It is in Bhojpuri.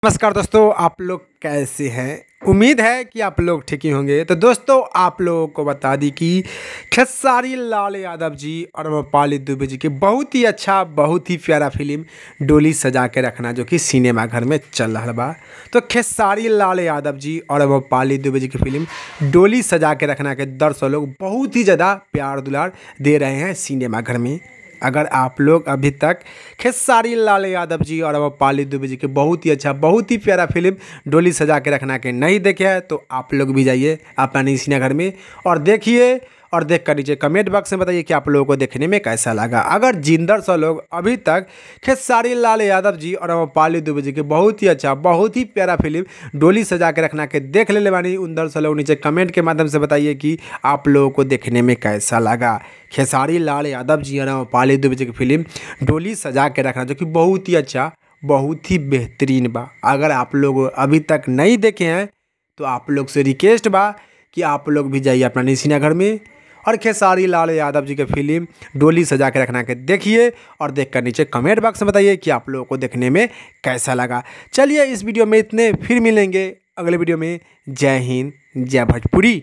नमस्कार दोस्तों, आप लोग कैसे हैं। उम्मीद है कि आप लोग ठीक ही होंगे। तो दोस्तों, आप लोगों को बता दी कि खेसारी लाल यादव जी और अम्रपाली दुबे जी की बहुत ही अच्छा, बहुत ही प्यारा फिल्म डोली सजा के रखना जो कि सिनेमा घर में चल रहा बा। तो खेसारी लाल यादव जी और अम्रपाली दुबे जी की फिल्म डोली सजा के रखना के दर्शक लोग बहुत ही ज़्यादा प्यार दुलार दे रहे हैं सिनेमा घर में। अगर आप लोग अभी तक खेसारी लाल यादव जी और अम्रपाली दुबे जी के बहुत ही अच्छा, बहुत ही प्यारा फिल्म डोली सजा के रखना के नहीं देखे हैं तो आप लोग भी जाइए अपना सिनेमा घर में और देखिए। और देख कर नीचे कमेंट बॉक्स में बताइए कि आप लोगों को देखने में कैसा लगा। अगर जिंदर सा लोग अभी तक खेसारी लाल यादव जी और अम्रपाली दुबे जी के बहुत ही अच्छा, बहुत ही प्यारा फिल्म डोली सजा के रखना के देख ले बानी, उन दर्शक लोग नीचे कमेंट के माध्यम से बताइए कि आप लोगों को देखने में कैसा लगा। खेसारी लाल यादव जी और अम्रपाली दुबे जी की फिल्म डोली सजा के रखना जो कि बहुत ही अच्छा, बहुत ही बेहतरीन बा। अगर आप लोग अभी तक नहीं देखे हैं तो आप लोग से रिक्वेस्ट बा कि आप लोग भी जाइए अपना सिनेमा घर में और खेसारी लाल यादव जी के फिल्म डोली सजा के रखना के देखिए और देखकर नीचे कमेंट बॉक्स में बताइए कि आप लोगों को देखने में कैसा लगा। चलिए इस वीडियो में इतने, फिर मिलेंगे अगले वीडियो में। जय हिंद, जय भोजपुरी।